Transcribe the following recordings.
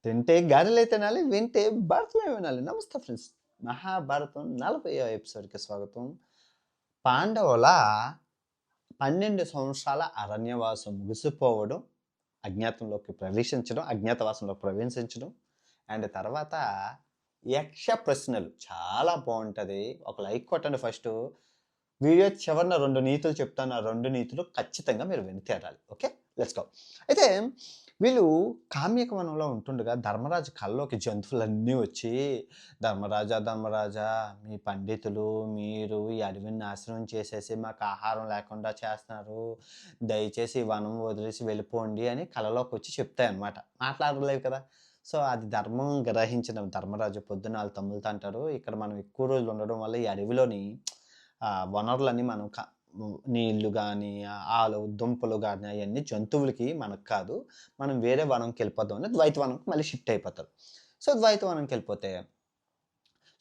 తింటే గారెలే తినాలి, వింటే భారతమే వినాలి. నమస్తే ఫ్రెండ్స్. మహాభారతం 40వ ఎపిసోడ్‌కి స్వాగతం. పాండవుల 12 సంవత్సరాల అరణ్యవాసం ముగిసిపోవడం, అజ్ఞాతవాసంలోకి ప్రవేశించడం అండ్ తర్వాత యక్ష ప్రశ్నలు చాలా బావుంటది. ఒక లైక్ కొట్టండి ఫస్టు. వీడియో చివరన 2 నీతులు చెప్తాను. ఆ 2 నీతులు ఖచ్చితంగా మీరు విని తీరాలి. ఓకే. Let's go. అయితే వీళ్ళు కామ్యక వనంలో ఉంటుండగా ధర్మరాజు కల్లోకి జంతువులన్నీ వచ్చి, ధర్మరాజా ధర్మరాజా, మీ పండితులు మీరు ఈ అడవిని నాశనం చేసేసి మాకు ఆహారం లేకుండా చేస్తున్నారు. దయచేసి ఈ వనం వదిలేసి వెళ్ళిపోండి అని కలలోకి వచ్చి చెప్తాయన్నమాట. మాట్లాడలేవు కదా. సో అది ధర్మం గ్రహించిన ధర్మరాజు పొద్దున్న వాళ్ళ తమ్ములతో అంటారు, ఇక్కడ మనం ఎక్కువ రోజులు ఉండడం వల్ల ఈ అడవిలోని వనరులన్నీ మనం నీళ్లు గానీ, ఆలు దుంపలు గానీ అయన్నీ జంతువులకి మనకు కాదు. మనం వేరే వనంకి వెళ్ళిపోదాం అని ద్వైతవనంకి మళ్ళీ షిఫ్ట్ అయిపోతారు.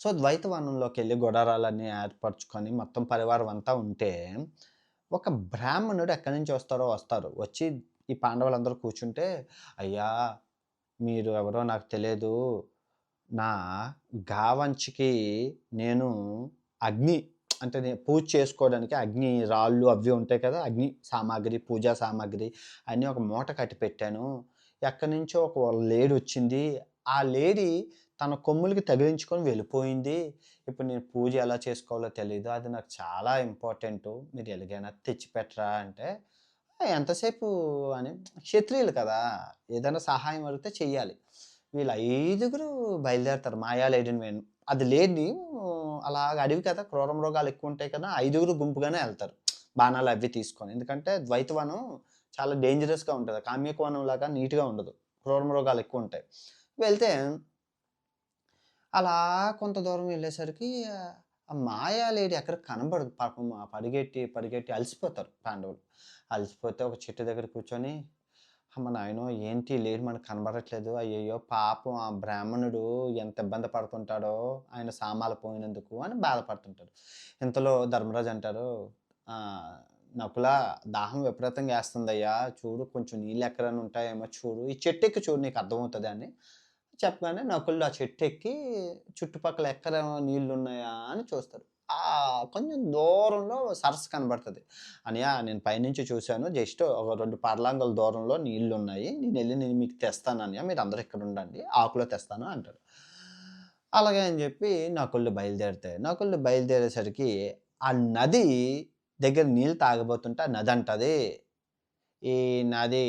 సో ద్వైతవనంలోకెళ్ళి గుడారాలన్నీ ఏర్పరచుకొని మొత్తం పరివారం అంతా ఉంటే, ఒక బ్రాహ్మణుడు ఎక్కడి నుంచి వస్తారు. వచ్చి ఈ పాండవులందరూ కూర్చుంటే, అయ్యా మీరు ఎవరో నాకు తెలియదు. నా గావంచికి నేను అగ్ని అంటే పూజ చేసుకోవడానికి అగ్ని రాళ్ళు అవి ఉంటాయి కదా! అగ్ని సామాగ్రి, పూజా సామాగ్రి అన్నీ ఒక మూట కట్టి పెట్టాను. ఎక్కడి నుంచో ఒక లేడీ వచ్చింది. ఆ లేడీ తన కొమ్ములకి తగిలించుకొని వెళ్ళిపోయింది. ఇప్పుడు నేను పూజ ఎలా చేసుకోవాలో తెలీదు. అది నాకు చాలా ఇంపార్టెంటు. మీరు ఎలాగైనా తెచ్చిపెట్టరా అంటే, ఎంతసేపు అని క్షత్రియులు కదా! ఏదైనా సహాయం అడిగితే చెయ్యాలి. వీళ్ళు 5గురు బయలుదేరతారు మాయా లేడీని అది లేడీ అలాగ అడవి కదా! క్రూర మృగాలు ఎక్కువుంటాయి కదా! 5గురు గుంపుగానే ఎళ్తారు. బాణాలు అవి తీసుకొని. ఎందుకంటే ద్వైతవనం చాలా డేంజరస్‌గా ఉంటది. కామ్యక వనంలాగా నీట్‌గా ఉండదు. క్రూర మృగాలు ఎక్కువుంటాయి. వెళ్తే అలా కొంత దూరం వెళ్ళేసరికి ఆ మాయా లేడీ ఎక్కడ కనబడదు. పాపం పరిగెట్టి అలసిపోతారు పాండవులు. అలసిపోతే ఒక చెట్టు దగ్గర కూర్చొని, అమ్మ నాయనో ఏంటి లేడీ మనకు కనబడట్లేదు. అయ్యయ్యో! పాపం ఆ బ్రాహ్మణుడు ఎంత ఇబ్బంది పడుతుంటాడో ఆయన సామాలు పోయినందుకు అని బాధపడుతుంటాడు. ఇంతలో ధర్మరాజు అంటారు, నకుల దాహం విపరీతంగా ఏస్తుందయ్యా! చూడు కొంచెం నీళ్ళు ఎక్కడైనా ఉంటాయేమో చూడు. ఈ చెట్టు ఎక్కి చూడు నీకు అర్థమవుతది అని చెప్పగానే నకులుడు ఆ చెట్టెక్కి చుట్టుపక్కల ఎక్కడ నీళ్లున్నాయా అని చూస్తాడు. కొంచెం దూరంలో సరస్సు కనబడతది. "అన్నయ్య నేను పైనుంచి చూశాను. జస్ట్ ఒక 2 పర్లాంగుల దూరంలో నీళ్లున్నాయి. నేను మీకు తెస్తాను అన్నయ్య. మీరందరూ ఇక్కడ ఉండండి. ఆకులో తెస్తాను" అంటాడు. అలాగే అని చెప్పి నకులుడు బయలుదేరేసరికి ఆ నది దగ్గర నీళ్ళు తాగబోతుంటే ఆ నది అంటది, "ఈ నది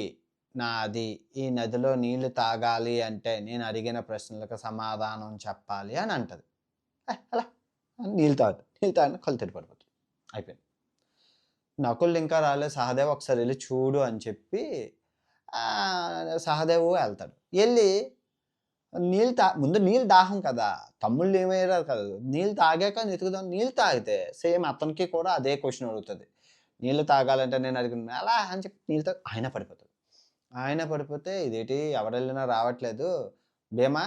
నాది. ఈ నదిలో నీళ్లు తాగాలి అంటే నేను అడిగిన ప్రశ్నలకు సమాధానం చెప్పాలి" అని అంటది. అలా నీళ్ళు తాగని కళ్ళు తిరిగి పడిపోతాడు. అయిపోయింది. నకులుడు ఇంకా రాలేదు. సహదేవ్ ఒకసారి ఎళ్లి చూడు అని చెప్పి సహదేవు ఎళ్తాడు. ఎళ్లి ముందు నీళ్ళు దాహం కదా! తమ్ముళ్ళు ఏమయ్యారో కాదు. నీళ్ళు తాగాక వెతుకుదాం. నీళ్ళు తాగితే సేమ్ అతనికి కూడా అదే క్వెషన్ అడుగుతది. నీళ్ళు తాగాలంటే నేను అడిగిన ఎలా అని చెప్పి నీళ్ళు ఆయన పడిపోతాడు. ఆయన పడిపోతే ఇదేంటి ఎవరెళ్ళినా రావట్లేదు. భీమా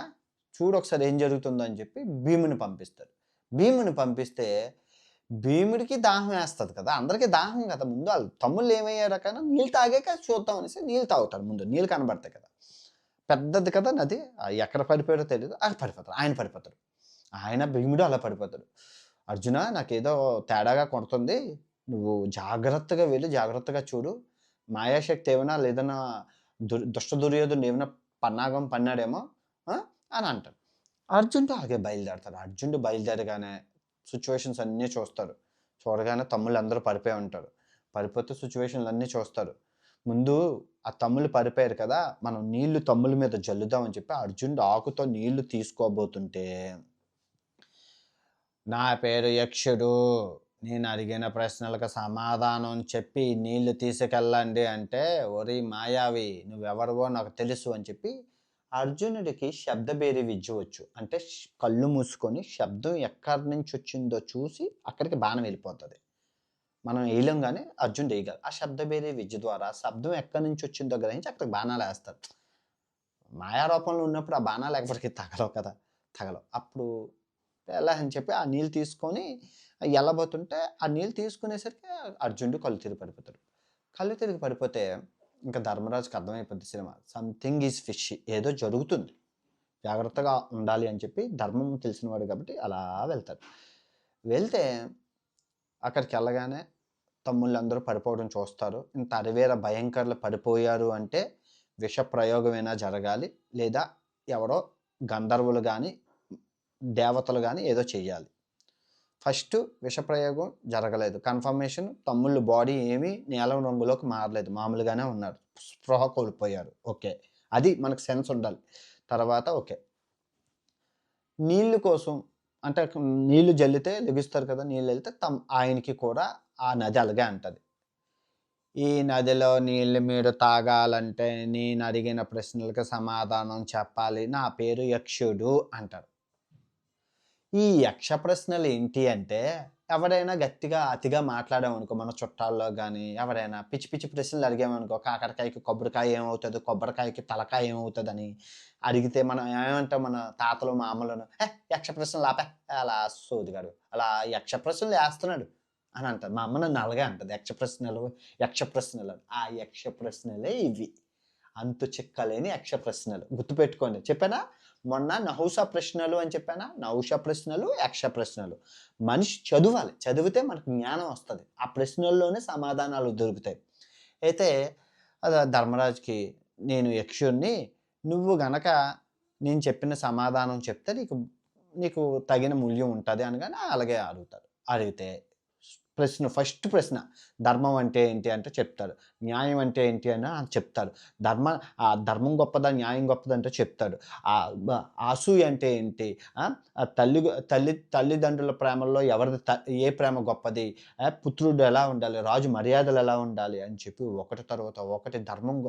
చూడు ఒకసారి ఏం జరుగుతుందో అని చెప్పి భీముని పంపిస్తారు. భీముని పంపిస్తే భీముడికి దాహం ఏస్తది కదా! అందరికి దాహం కదా! ముందు ఆళ్ళు తమ్ముళ్ళు ఏమయ్యారో కానీ నీళ్ళు తాగాక చూద్దాం అనేసి నీళ్ళు తాగుతారు ముందు. నీళ్ళు కనబడతాయి కదా! పెద్దది కదా నది. ఎక్కడ పడిపోయాడో తెలీదు. అక్కడ పడిపోతాడు. ఆయన పడిపోతాడు. భీముడు అలా పడిపోతాడు. "అర్జున నాకేదో తేడాగా కొడుతుంది. నువ్వు జాగ్రత్తగా వెళ్లి జాగ్రత్తగా చూడు. మాయాశక్తి ఏమైనా లేదన్నా దుష్ట దుర్యోధనుడు ఏమైనా పన్నాగం పన్నాడేమో" అని అంటాడు. అర్జునుడు అలాగే బయలుదేరతాడు. అర్జునుడు బయలుదేరగానే సిట్యుయేషన్స్ అన్నీ చూస్తాడు. చూడగానే తమ్ముళ్ళందరూ పడిపోయి ఉంటారు. పడిపోతే సిట్యుయేషన్‌లన్నీ చూస్తారు. ముందు ఆ తమ్ముళ్ళు పడిపోయారు కదా! మనం నీళ్లు తమ్ముల మీద జల్లుదాం అని చెప్పి అర్జునుడు ఆకుతో నీళ్లు తీసుకోబోతుంటే, "నా పేరు యక్షుడు. నేను అడిగిన ప్రశ్నలకు సమాధానం చెప్పి నీళ్లు తీసుకెళ్ళండి" అంటే, "ఒరేయ్ మాయావి నువ్వెవరివో నాకు తెలుసు" అని చెప్పి అర్జునుడికి శబ్దభేరి విద్య వచ్చు. అంటే కళ్ళు మూసుకొని శబ్దం ఎక్కడి నుంచి వచ్చిందో చూసి అక్కడికి బాణం వెళ్ళిపోతది. మనం ఎయలేం అర్జునుడు ఎయగలడు. ఆ శబ్దభేరి విద్య ద్వారా శబ్దం ఎక్కడి నుంచి వచ్చిందో గ్రహించి అక్కడికి బాణాలేస్తాడు. మాయా రూపంలో ఉన్నప్పుడు ఆ బాణాలు ఎవ్వరికీ తగలవు కదా! తగలవు. అప్పుడు ఎలా అని చెప్పి ఆ నీళ్ళు తీసుకొని ఎళ్ళబోతుంటే ఆ నీళ్ళు తీసుకునేసరికి అర్జునుడు కళ్ళు తిరిగి పడిపోతాడు. కళ్ళు తిరిగి పడిపోతే ఇంకా ధర్మరాజుకి అర్థమైపోద్ది సినిమా. సంథింగ్ ఈజ్ ఫిషీ ఏదో జరుగుతుంది. జాగ్రత్తగా ఉండాలి అని చెప్పి ధర్మం తెలిసినవాడు కాబట్టి అలా వెళ్తాడు. వెళ్తే అక్కడికి వెళ్ళగానే తమ్ముళ్ళందరూ పడిపోవడం చూస్తారు. ఇంత అరివేర భయంకరులు పడిపోయారు అంటే విష ప్రయోగమైనా జరగాలి, లేదా ఎవరో గంధర్వులు కానీ దేవతలు కానీ ఏదో చెయ్యాలి. ఫస్ట్ విషప్రయోగం జరగలేదు. కన్ఫర్మేషన్ తమ్ముళ్ళు బాడీ ఏమీ నీలం రంగులోకి మారలేదు, మామూలుగానే ఉన్నారు, స్పృహ కోల్పోయారు. ఓకే, అది మనకు సెన్స్ ఉండాలి. తర్వాత ఓకే, నీళ్ళు కోసం అంటే నీళ్లు జల్లితే లెగుస్తారు కదా, నీళ్ళు వెళ్తే ఆయనకి కూడా ఆ నది అలాగే అంటది. ఈ నదిలో నీళ్ళు మీరు తాగాలంటే నేను అడిగిన ప్రశ్నలకు సమాధానం చెప్పాలి, నా పేరు యక్షుడు అంటారు. ఈ యక్ష ప్రశ్నలు ఏంటి అంటే, ఎవరైనా గట్టిగా అతిగా మాట్లాడామనుకో, మన చుట్టాల్లో కానీ ఎవరైనా పిచ్చి పిచ్చి ప్రశ్నలు అడిగామనుకో, కాకరకాయకి కొబ్బరికాయ ఏమవుతుంది, కొబ్బరికాయకి తలకాయ ఏమవుతుంది అని అడిగితే మనం ఏమంటాం, మన తాతలు మామలను, యక్ష ప్రశ్నలు ఆపే, అలా సోదిగాడు అలా యక్ష ప్రశ్నలు వేస్తున్నాడు అని అంటారు. మా అమ్మ నన్ను అలాగే అంటది, యక్ష ప్రశ్నలు. ఆ యక్ష ప్రశ్నలే ఇవి, అంతు చిక్కలేని యక్ష ప్రశ్నలు. గుర్తుపెట్టుకోండి, చెప్పానా మొన్న నహుష ప్రశ్నలు అని చెప్పానా, నహుష ప్రశ్నలు, యక్ష ప్రశ్నలు. మనిషి చదవాలి, చదివితే మనకు జ్ఞానం వస్తుంది, ఆ ప్రశ్నల్లోనే సమాధానాలు దొరుకుతాయి. అయితే ధర్మరాజుకి, నేను యక్షుణ్ణి, నువ్వు గనక నేను చెప్పిన సమాధానం చెప్తే నీకు తగిన మూల్యం ఉంటుంది అనగానే అలాగే అడిగితే ఫస్ట్ ప్రశ్న ధర్మం అంటే ఏంటి అంటే చెప్తాడు, న్యాయం అంటే ఏంటి అని చెప్తాడు, ధర్మం గొప్పదా న్యాయం గొప్పదంటే చెప్తాడు, అసూయ అంటే ఏంటి, తల్లిదండ్రుల ప్రేమల్లో ఏ ప్రేమ గొప్పది, పుత్రుడు ఎలా ఉండాలి, రాజు మర్యాదలు ఎలా ఉండాలి అని చెప్పి ఒకటి తర్వాత ఒకటి ధర్మం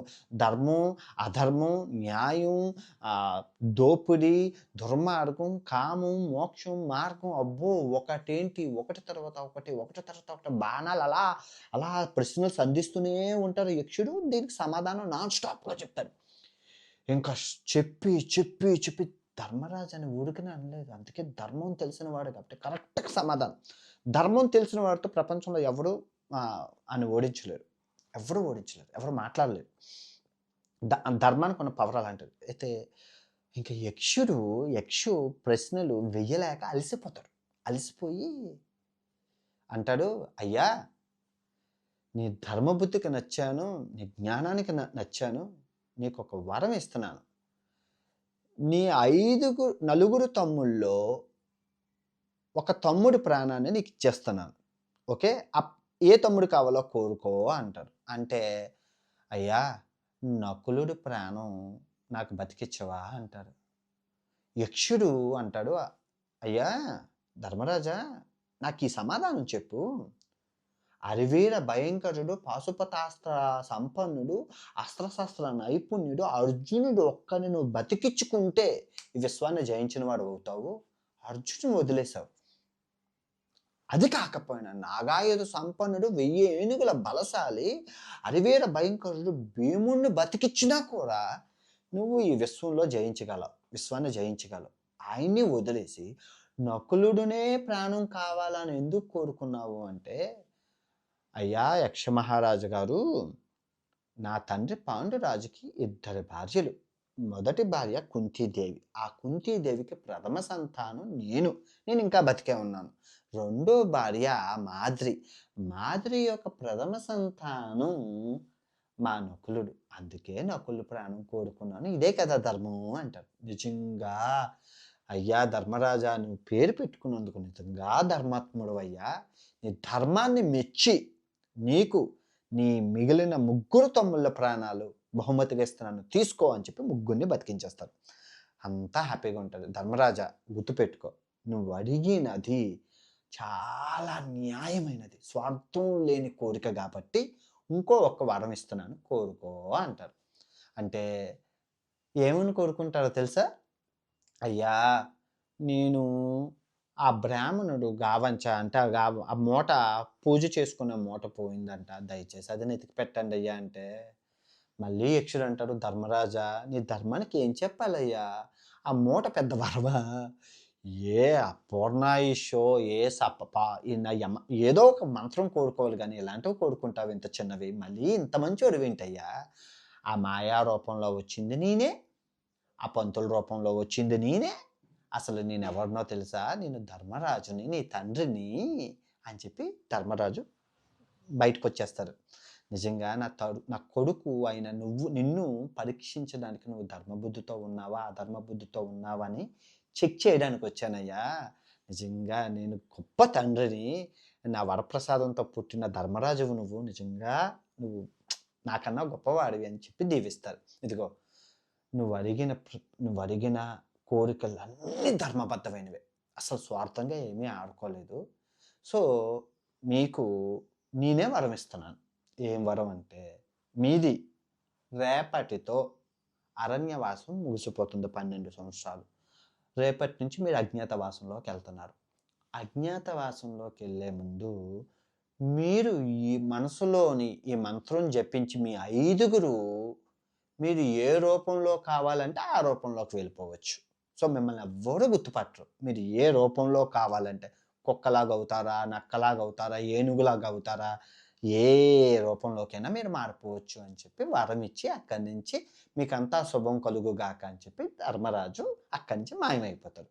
అధర్మం, న్యాయం, దోపిడీ, దుర్మార్గం, కామం, మోక్షం, మార్గం, అబ్బో ఒకటేంటి ఒకటి తర్వాత ఒకటి బాణాలు అలా అలా ప్రశ్నలు సంధిస్తూనే ఉంటారు యక్షుడు. దీనికి సమాధానం నాన్ స్టాప్గా చెప్తాడు. ఇంకా చెప్పి చెప్పి చెప్పి ధర్మరాజు అని ఊరికనే అనలేదు, అందుకే ధర్మం తెలిసిన వాడు కాబట్టి కరెక్ట్గా సమాధానం. ధర్మం తెలిసిన వాడితో ప్రపంచంలో ఎవరు అని ఓడించలేరు, ఎవరు మాట్లాడలేరు. ధర్మానికి ఉన్న పవర్ అలాంటిది. అయితే ఇంకా యక్షు ప్రశ్నలు వెయ్యలేక అలసిపోయి అంటాడు, అయ్యా నీ ధర్మబుద్ధికి నచ్చాను, నీ జ్ఞానానికి నచ్చాను, నీకు ఒక వరం ఇస్తున్నాను. నీ నలుగురు తమ్ముళ్ళో ఒక తమ్ముడి ప్రాణాన్ని నీకు ఇచ్చేస్తున్నాను. ఓకే, ఏ తమ్ముడు కావాలో కోరుకో అంటారు. అంటే అయ్యా నకులుడి ప్రాణం నాకు బతికిచ్చవా అంటారు. యక్షుడు అంటాడు, అయ్యా ధర్మరాజా నాకు ఈ సమాధానం చెప్పు, అరివీర భయంకరుడు, పాశుపతాస్త్ర సంపన్నుడు, అస్త్రశస్త్ర నైపుణ్యుడు అర్జునుడు ఒక్కని నువ్వు బతికించుకుంటే ఈ విశ్వాన్ని జయించిన వాడు అవుతావు, అర్జునుడు వదిలేశావు. అది కాకపోయినా నాగాయుధ సంపన్నుడు 1000 ఏనుగుల బలశాలి అరివీర భయంకరుడు భీముణ్ణి బతికిచ్చినా కూడా నువ్వు ఈ విశ్వాన్ని జయించగలవు. ఆయన్ని వదిలేసి నకులుడునే ప్రాణం కావాలని ఎందుకు కోరుకున్నావు అంటే, అయ్యా యక్ష మహారాజు గారు, నా తండ్రి పాండురాజుకి 2 భార్యలు. మొదటి భార్య కుంతీదేవి, ఆ కుంతీదేవికి ప్రథమ సంతానం నేను ఇంకా బతికే ఉన్నాను. రెండో భార్య మాద్రి యొక్క ప్రథమ సంతానం మా నకులుడు, అందుకే నకులు ప్రాణం కోరుకున్నాను, ఇదే కదా ధర్మం అంటారు. నిజంగా అయ్యా ధర్మరాజా, నువ్వు పేరు పెట్టుకున్నందుకు నిజంగా ధర్మాత్ముడు అయ్యా, నీ ధర్మాన్ని మెచ్చి నీకు నీ మిగిలిన 3 తమ్ముళ్ళ ప్రాణాలు బహుమతిగా ఇస్తున్నాను, తీసుకో అని చెప్పి 3 బతికించేస్తారు. అంతా హ్యాపీగా ఉంటుంది. ధర్మరాజా గుర్తుపెట్టుకో, నువ్వు అడిగినది చాలా న్యాయమైనది, స్వార్థం లేని కోరిక కాబట్టి ఇంకో ఒక్క వరం ఇస్తున్నాను, కోరుకో అంటారు. అంటే ఏమని కోరుకుంటారో తెలుసా, అయ్యా నేను ఆ బ్రాహ్మణుడు గావంచ అంటే ఆ మూట పూజ చేసుకునే మూట పోయిందంట, దయచేసి అది ఎతికి పెట్టండి అయ్యా అంటే, మళ్ళీ యక్షుడు అంటాడు, ధర్మరాజా నీ ధర్మానికి ఏం చెప్పాలయ్యా, ఆ మూట పెద్ద వరవా, ఏ అపూర్ణాయిషో ఏ ఏదో ఒక మంత్రం కోరుకోవాలి కానీ ఇలాంటివి కోరుకుంటావు ఇంత చిన్నవి, మళ్ళీ ఇంత మంచి వింటయ్యా, ఆ మాయా రూపంలో వచ్చింది నేనే, ఆ పంతుల రూపంలో వచ్చింది నేనే. అసలు నేనెవరినో తెలుసా? నేను ధర్మరాజుని, నీ తండ్రిని అని చెప్పి ధర్మరాజు బయటకొచ్చేస్తారు. నిజంగా నా కొడుకు అయిన నిన్ను పరీక్షించడానికి నువ్వు ధర్మబుద్ధితో ఉన్నావా? అధర్మ బుద్ధితో ఉన్నావా? అని చెక్ చేయడానికొచ్చానయ్యా. నిజంగా నేను గొప్ప తండ్రిని. నా వరప్రసాదంతో పుట్టిన ధర్మరాజువు నువ్వు. నిజంగా నువ్వు నాకన్నా గొప్పవాడివి అని చెప్పి దీవిస్తారు. ఇదిగో నువ్వడిగిన కోరికలన్నీ ధర్మబద్ధమైనవే. అసలు స్వార్థంగా ఏమీ ఆడుకోలేదు. సో, మీకు నేనే వరం ఇస్తున్నాను. ఏం వరం అంటే, మీది రేపటితో అరణ్యవాసం ముగిసిపోతుంది 12 సంవత్సరాలు. రేపటి నుంచి మీరు అజ్ఞాతవాసంలోకెళ్తున్నారు. అజ్ఞాతవాసంలోకెళ్ళే ముందు మీరు ఈ మనసులోని ఈ మంత్రం జపించి మీ ఐదుగురు మీరు ఏ రూపంలో కావాలంటే ఆ రూపంలోకి వెళ్ళిపోవచ్చు. సో, మిమ్మల్ని ఎవ్వరు గుర్తుపట్టరు. మీరు ఏ రూపంలో కావాలంటే కుక్కలాగా అవుతారా? నక్కలాగా అవుతారా? ఏనుగులాగా అవుతారా? ఏ రూపంలోకైనా మీరు మారిపోవచ్చు అని చెప్పి వరం ఇచ్చి అక్కడి నుంచి మీకంతా శుభం కలుగుగాక అని చెప్పి ధర్మరాజు అక్కడి నుంచి మాయమైపోతాడు.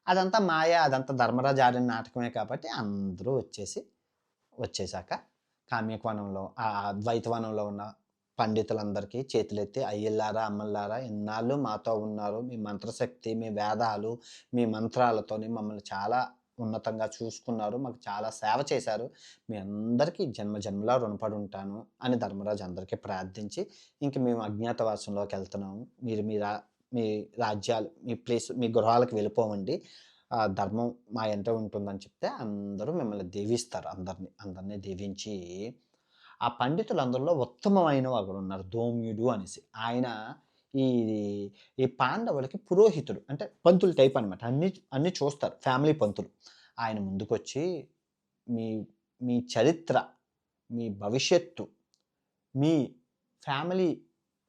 అదంతా మాయ, అదంతా ధర్మరాజు ఆడిన నాటకమే కాబట్టి అందరూ వచ్చేసాక కామ్యకవనంలో ద్వైతవనంలో ఉన్న పండితులందరికీ చేతులెత్తి అయ్యలారా, అమ్మలారా ఇన్నాళ్ళు మాతో ఉన్నారు. మీ మంత్రశక్తి, మీ వేదాలు, మీ మంత్రాలతోని మమ్మల్ని చాలా ఉన్నతంగా చూసుకున్నారు. మాకు చాలా సేవ చేశారు. మీ అందరికీ జన్మ జన్మలా రుణపడి ఉంటాను అని ధర్మరాజు అందరికీ ప్రార్థించి ఇంక మేము అజ్ఞాతవాసంలోకి వెళ్తున్నాము. మీరు మీ రాజ్యాలు, మీ గృహాలకు వెళ్ళిపోవండి. ధర్మం మా ఎంట ఉంటుందని చెప్తే అందరూ మిమ్మల్ని దీవిస్తారు. అందరిని దీవించి ఆ పండితులందరిలో ఉత్తమమైన ఒకడున్నారు ధౌమ్యుడు అనేసి. ఆయన ఈ ఈ పాండవులకి పురోహితుడు. అంటే పంతులు టైప్ అనమాట. అన్నీ చూస్తారు. ఫ్యామిలీ పంతులు. ఆయన ముందుకొచ్చి మీ మీ చరిత్ర, మీ భవిష్యత్తు, మీ ఫ్యామిలీ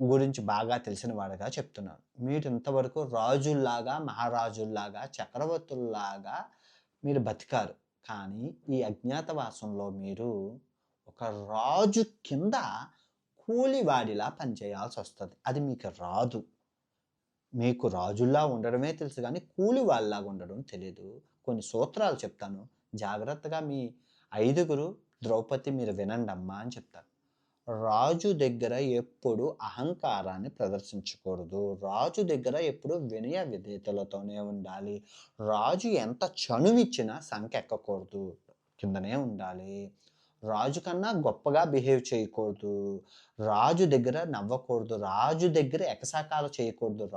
గురించి బాగా తెలిసిన వాడుగా చెప్తున్నాను. మీరు ఇంతవరకు రాజుల్లాగా, మహారాజుల్లాగా, చక్రవర్తుల్లాగా మీరు బతికారు. కానీ ఈ అజ్ఞాతవాసంలో మీరు ఒక రాజు కింద కూలివాడిలా పనిచేయాల్సొస్తది. అది మీకు రాదు. మీకు రాజుల్లా ఉండడమే తెలుసు గానీ, కూలివాడిలాగా ఉండడం తెలీదు. కొన్ని సూత్రాలు చెప్తాను. జాగ్రత్తగా మీ ఐదుగురు ద్రౌపది మీరు వినండమ్మా అని చెప్తారు. రాజు దగ్గర ఎప్పుడు అహంకారాన్ని ప్రదర్శించకూడదు. రాజు దగ్గర ఎప్పుడు వినయ విధేయతలతోనే ఉండాలి. రాజు ఎంత చనువిచ్చినా సంకెక్కకూడదు. కిందనే ఉండాలి. రాజు కన్నా గొప్పగా బిహేవ్ చేయకూడదు. రాజు దగ్గర నవ్వకూడదు. రాజు దగ్గర ఎగసాకాలు చేయకూడదు.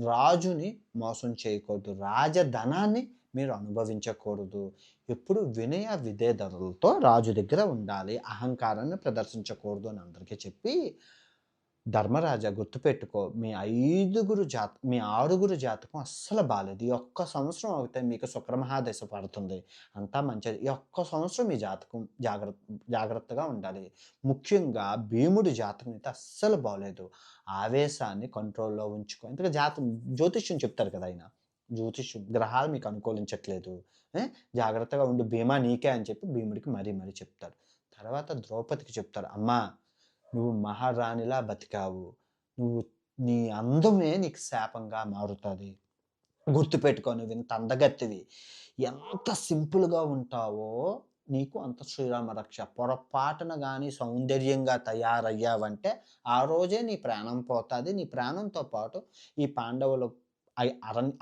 రాజుని మోసం చేయకూడదు. రాజధనాన్ని మీరు అనుభవించకూడదు. ఎప్పుడు వినయ విధేయతలతో రాజు దగ్గర ఉండాలి. అహంకారాన్ని ప్రదర్శించకూడదు అని అందరికీ చెప్పి, ధర్మరాజా గుర్తుపెట్టుకో, మీ ఆరుగురు జాతకం అస్సలు బాలేదు. ఈ ఒక్క సంవత్సరం అవుతే మీకు శుక్రమహాదశ పడుతుంది. అంతా మంచిది. ఈ ఒక్క సంవత్సరం మీ జాతకం జాగ్రత్తగా ఉండాలి. ముఖ్యంగా భీముడి జాతకం అయితే అస్సలు బాలేదు. ఆవేశాన్ని కంట్రోల్లో ఉంచుకో. ఎందుకంటే జ్యోతిష్యం చెప్తారు కదా ఆయన. జ్యోతిష్యం గ్రహాలు మీకు అనుకూలించట్లేదు. జాగ్రత్తగా ఉండు భీమా నీకే అని చెప్పి భీముడికి మరీ చెప్తారు. తర్వాత ద్రౌపదికి చెప్తారు, అమ్మా నువ్వు మహారాణిలా బతికావు. నీ అందమే నీకు శాపంగా మారుతుంది. గుర్తుపెట్టుకో, నువ్వు ఇంత అందగత్తివి. ఎంత సింపుల్గా ఉంటావో నీకు అంత శ్రీరామ రక్ష. పొరపాటున కానీ సౌందర్యంగా తయారయ్యావంటే ఆ రోజే నీ ప్రాణం పోతుంది. నీ ప్రాణంతో పాటు ఈ పాండవులు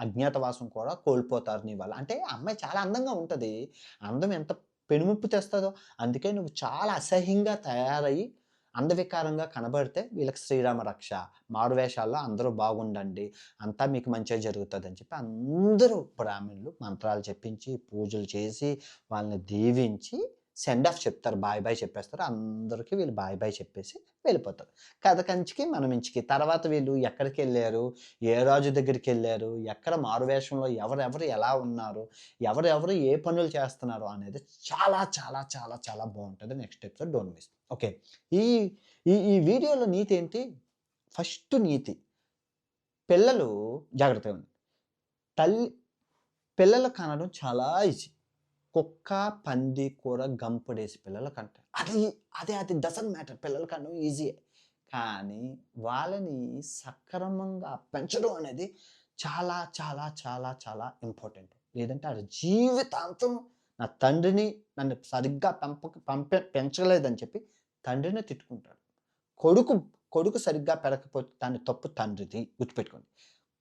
అజ్ఞాతవాసం కూడా కోల్పోతారు నీ వల్ల. అంటే అమ్మాయి చాలా అందంగా ఉంటుంది. అందం ఎంత పెనుముప్పు తెస్తుందో. అందుకే నువ్వు చాలా అసహ్యంగా తయారయ్యి అందవికారంగా కనబడితే వీళ్ళకి శ్రీరామ రక్ష. మారువేషాల్లో అందరూ బాగుండండి, అంతా మీకు మంచిగా జరుగుతుంది అని చెప్పి అందరూ బ్రాహ్మణులు మంత్రాలు చెప్పించి పూజలు చేసి వాళ్ళని దీవించి సెండ్ ఆఫ్ చెప్తారు. బాయ్ చెప్పేస్తారు. అందరికీ వీళ్ళు బాయ్ చెప్పేసి వెళ్ళిపోతారు. కథ కంచికి మనం ఇంచికి. తర్వాత వీళ్ళు ఎక్కడికి వెళ్ళారు, ఏ రాజు దగ్గరికి వెళ్ళారు, ఎక్కడ మారువేషంలో ఎవరెవరు ఎలా ఉన్నారు, ఎవరెవరు ఏ పనులు చేస్తున్నారు అనేది చాలా చాలా చాలా చాలా బాగుంటుంది. Next episode don't miss. Okay, ఈ ఈ వీడియోలో నీతి ఏంటి? ఫస్ట్ నీతి, పిల్లలు జాగ్రత్తగా ఉంది. పిల్లలు కనడం చాలా ఈజీ. కుక్క, పంది కూర గంపుడేసి పిల్లల కంటే అది డజంట్ మ్యాటర్. పిల్లల కనడం ఈజీయే. కానీ వాళ్ళని సక్రమంగా పెంచడం అనేది చాలా చాలా చాలా చాలా ఇంపార్టెంట్. లేదంటే ఆడు జీవితాంతం నా తండ్రిని నన్ను సరిగ్గా పెంచలేదని చెప్పి తండ్రినే తిట్టుకుంటాడు. కొడుకు కొడుకు సరిగ్గా పెరగకపోతే దాని తప్పు తండ్రిది గుర్తుపెట్టుకోండి.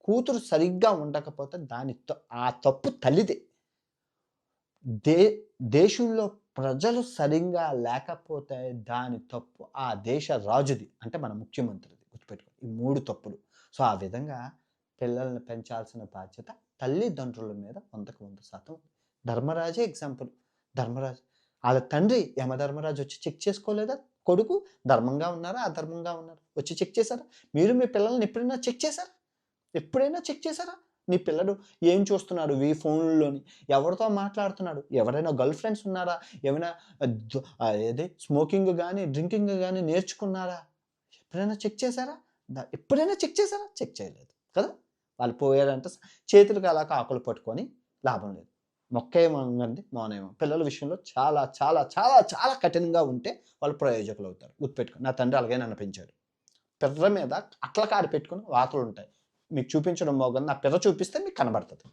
కూతురు సరిగ్గా ఉండకపోతే ఆ తప్పు తల్లిదే. దే దేశంలో ప్రజలు సరిగ్గా లేకపోతే దాని తప్పు ఆ దేశ రాజుది. అంటే మన ముఖ్యమంత్రిది గుర్తుపెట్టుకోండి. ఈ 3 తప్పులు. సో, ఆ విధంగా పిల్లల్ని పెంచాల్సిన బాధ్యత తల్లిదండ్రుల మీద 100కి 100% ధర్మరాజే ఎగ్జాంపుల్. ధర్మరాజు ఆళ్ళ తండ్రి యమధర్మరాజు వచ్చి చెక్ చేసుకోలేదా? కొడుకు ధర్మంగా ఉన్నారా? అధర్మంగా ఉన్నారా? వచ్చి చెక్ చేసారా? మీరు మీ పిల్లల్ని ఎప్పుడైనా చెక్ చేసారా? ఎప్పుడైనా చెక్ చేసారా? నీ పిల్లడు ఏం చూస్తున్నాడు ఫోన్‌లోని? ఎవరితో మాట్లాడుతున్నాడు? ఎవరైనా గర్ల్ ఫ్రెండ్స్ ఉన్నారా? ఏమైనా ఏది స్మోకింగ్ గాని, డ్రింకింగ్ గాని నేర్చుకున్నారా? ఎప్పుడైనా చెక్ చేసారా? ఎప్పుడైనా చెక్ చేసారా? చెక్ చేయలేదు కదా! వాళ్ళు పోయారంటే చేతులకి అలా కాకులు పట్టుకొని లాభం లేదు. మొక్కేమో వంగంది మౌనేమో. పిల్లల విషయంలో చాలా చాలా చాలా చాలా కఠినంగా ఉంటే వాళ్ళు ప్రయోజకులవుతారు. గుర్తుపెట్టుకోండి. నా తండ్రి అలాగే నన్ను పెంచాడు. పిర్ర మీద అట్ల కాడ పెట్టుకొని వాతలుంటాయి. మీకు చూపించడం బాగోదు. నా పిర్ర చూపిస్తే మీకు కనబడతది.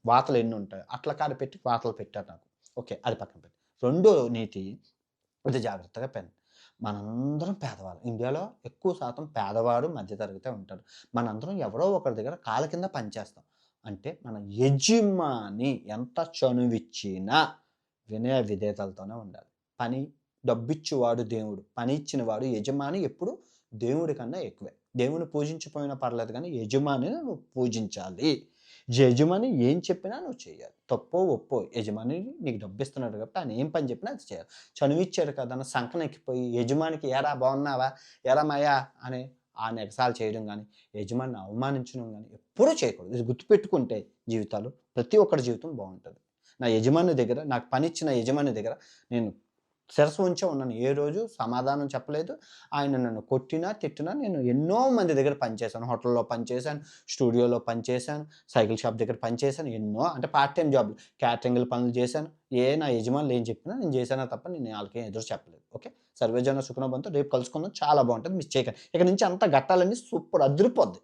వాతలు ఎన్నుంటాయో. అట్ల కాడ పెట్టి వాతలు పెట్టారు నాకు. ఓకే. అది పక్కన పెట్టి. రెండో నీతి ఇది జాగ్రత్తగా మనందరం పేదవాళ్ళం. ఇండియాలో ఎక్కువ శాతం పేదవాడు, మధ్యతరగతే ఉంటాడు. మనందరం ఎవరో ఒకరి దగ్గర కాళ్ళ కింద పనిచేస్తాం. అంటే మన యజమాని ఎంత చనువిచ్చినా వినయ విధేయతలతోనే ఉండాలి. డబ్బిచ్చువాడు దేవుడు. పని ఇచ్చినవాడు యజమాని ఎప్పుడు దేవుడి కన్నా ఎక్కువే. దేవుడిని పూజించకపోయినా పర్లేదు కానీ యజమానిని నువ్వు పూజించాలి. యజమాని ఏం చెప్పినా నువ్వు చేయాలి. తప్పో ఒప్పో యజమాని నీకు డబ్బిస్తున్నాడు కాబట్టి ఆయన ఏం పని చెప్పినా అది చేయాలి. చనువిచ్చాడు కదా అని సంకనెక్కిపోయి యజమానికి "ఏరా బాగున్నావా? ఏరా మాయా" అని ఎగతాళి చేయడం గానీ, యజమానిని అవమానించడం గానీ ఎప్పుడూ చేయకూడదు. ఇది గుర్తుపెట్టుకుంటే జీవితాలు ప్రతి ఒక్కరి జీవితం బావుంటది. నా యజమాని దగ్గర నాకు పనిచ్చిన యజమాని దగ్గర నేను శిరస్సు ఉంచే ఉన్నాను. ఏ రోజు సమాధానం చెప్పలేదు. ఆయన నన్ను కొట్టినా, తిట్టినా నేను ఎన్నో మంది దగ్గర పనిచేశాను. హోటల్‌లో పనిచేశాను, స్టూడియోలో పనిచేశాను, సైకిల్ షాప్ దగ్గర పనిచేశాను. ఎన్నో అంటే పార్ట్ టైమ్ జాబ్‌లు, క్యాటరింగ్‌ల పనులు చేశాను. నా యజమానులు ఏం చెప్పినా నేను చేశానే తప్ప నేను ఆళ్ళకేం ఎదురు చెప్పలేదు. ఓకే. సర్వే జన సుఖినో భవంతు. రేపు కలుసుకుందాం. చాలా బావుంటది. మిస్ చేయకండి. ఇక నుంచి అంతా ఘట్టాలన్నీ సూపర్ అదిరిపోద్ది.